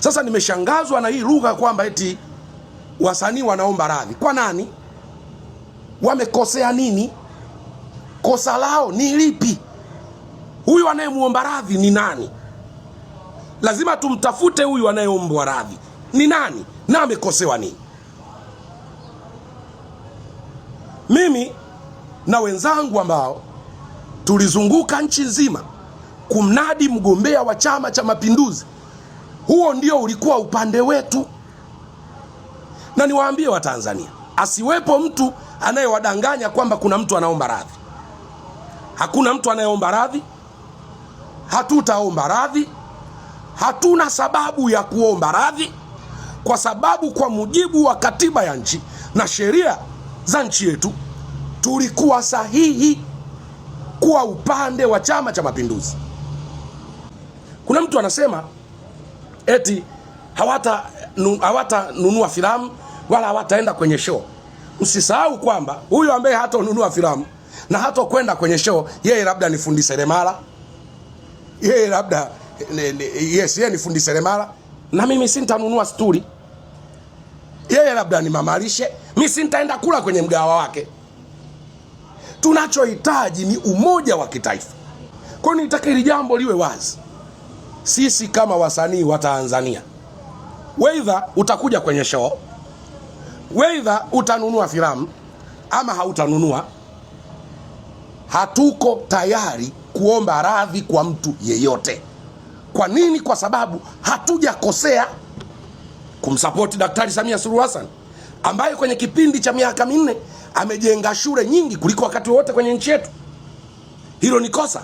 Sasa nimeshangazwa na hii lugha kwamba eti wasanii wanaomba radhi. Kwa nani? Wamekosea nini? Kosa lao ni lipi? Huyu anayemuomba radhi ni nani? Lazima tumtafute huyu anayeombwa radhi ni nani na amekosewa nini. Mimi na wenzangu ambao tulizunguka nchi nzima kumnadi mgombea wa Chama cha Mapinduzi, huo ndio ulikuwa upande wetu. Na niwaambie Watanzania, asiwepo mtu anayewadanganya kwamba kuna mtu anaomba radhi. Hakuna mtu anayeomba radhi. Hatutaomba radhi. Hatuna sababu ya kuomba radhi, kwa sababu kwa mujibu wa katiba ya nchi na sheria za nchi yetu tulikuwa sahihi kuwa upande wa Chama cha Mapinduzi. Kuna mtu anasema eti hawatanunua filamu wala hawataenda kwenye show. Usisahau kwamba huyu ambaye hatanunua filamu na hatakwenda kwenye show, yeye labda ni fundi seremala, yeye labda yeye ni fundi seremala, na mimi sintanunua sturi. Yeye labda ni mamalishe, mimi sintaenda kula kwenye mgawa wake. Tunachohitaji ni umoja wa kitaifa. Kwa hiyo nitaka hili jambo liwe wazi. Sisi kama wasanii wa Tanzania, weidha utakuja kwenye show, weidha utanunua filamu ama hautanunua, hatuko tayari kuomba radhi kwa mtu yeyote. Kwa nini? Kwa sababu hatujakosea kumsupport Daktari Samia Suluhu Hassan ambaye kwenye kipindi cha miaka 4 amejenga shule nyingi kuliko wakati wote kwenye nchi yetu. Hilo ni kosa.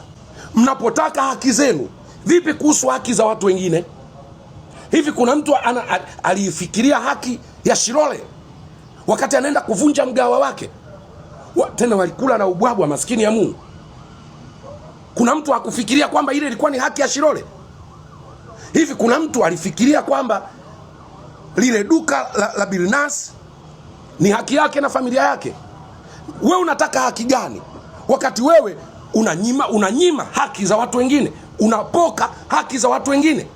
Mnapotaka haki zenu, vipi kuhusu haki za watu wengine? Hivi kuna mtu alifikiria haki ya Shilole wakati anaenda kuvunja mgawa wake? Tena walikula na ubwabwa, maskini ya Mungu. Kuna mtu hakufikiria kwamba ile ilikuwa ni haki ya Shilole? Hivi kuna mtu alifikiria kwamba lile duka la Bilnas ni haki yake na familia yake? Wewe unataka haki gani wakati wewe unanyima haki za watu wengine, unapoka haki za watu wengine?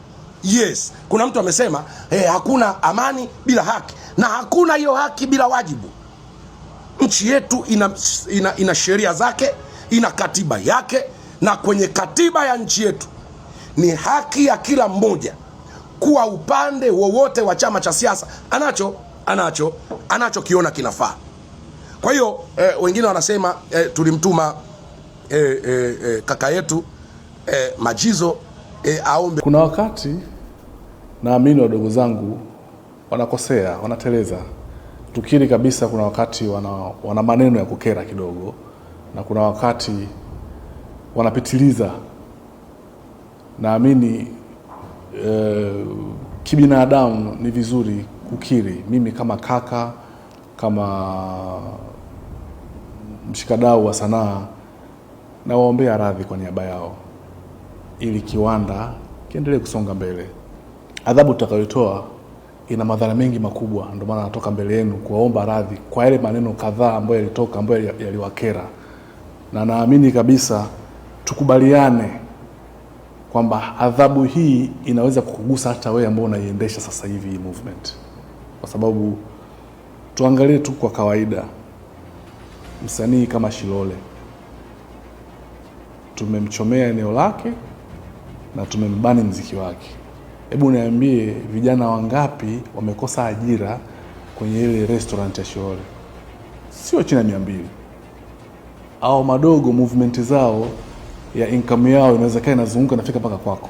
Yes, kuna mtu amesema hakuna amani bila haki, na hakuna hiyo haki bila wajibu. Nchi yetu ina sheria zake, ina katiba yake, na kwenye katiba ya nchi yetu ni haki ya kila mmoja kuwa upande wowote wa chama cha siasa anachokiona kinafaa. Kwa hiyo wengine wanasema tulimtuma kaka yetu Majizo aombe. Kuna wakati naamini wadogo zangu wanakosea, wanateleza. Tukiri kabisa, kuna wakati wana maneno ya kukera kidogo, na kuna wakati wanapitiliza. Naamini kibinadamu ni vizuri kukiri. Mimi kama kaka, kama mshikadau wa sanaa, nawaombea radhi kwa niaba yao ili kiwanda kiendelee kusonga mbele. Adhabu tutakayotoa ina madhara mengi makubwa, ndio maana natoka mbele yenu kuwaomba radhi kwa yale maneno kadhaa ambayo yalitoka, ambayo yaliwakera. Na naamini kabisa tukubaliane kwamba adhabu hii inaweza kukugusa hata wewe ambao unaiendesha sasa hivi hii movement. Kwa sababu tuangalie tu kwa kawaida, msanii kama Shilole tumemchomea eneo lake na tumembani mziki wake. Hebu niambie, vijana wangapi wamekosa ajira kwenye ile restaurant ya Shilole? Sio chini ya 200. Au madogo movement zao ya income yao inaweza kaa inazunguka nafika mpaka kwako.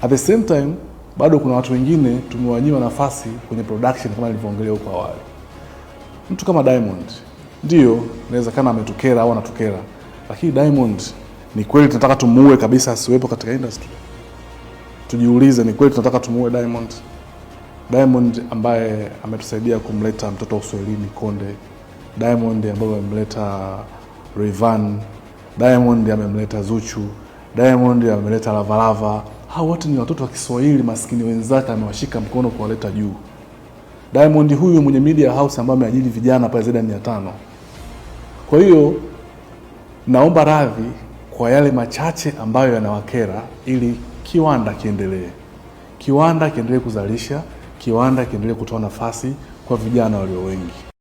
At the same time, bado kuna watu wengine tumewanyima nafasi kwenye production kama nilivyoongelea huko awali. Mtu kama Diamond, ndio inaweza kana ametukera au anatukera, lakini Diamond ni kweli tunataka tumuue kabisa asiwepo katika industry? Tujiulize, ni kweli tunataka tumuue Diamond? Diamond ambaye ametusaidia kumleta mtoto wa Uswahilini Konde, Diamond ambaye amemleta Rayvanny, Diamond amemleta Zuchu, Diamond ameleta Lavalava. Hao wote ni watoto wa Kiswahili maskini wenzake, amewashika mkono kuwaleta juu. Diamond huyu mwenye media house ambaye ameajiri vijana pale zaidi ya 500. Kwa hiyo naomba radhi kwa yale machache ambayo yanawakera, ili kiwanda kiendelee. kiwanda kiendelee kuzalisha, kiwanda kiendelee kutoa nafasi kwa vijana walio wengi.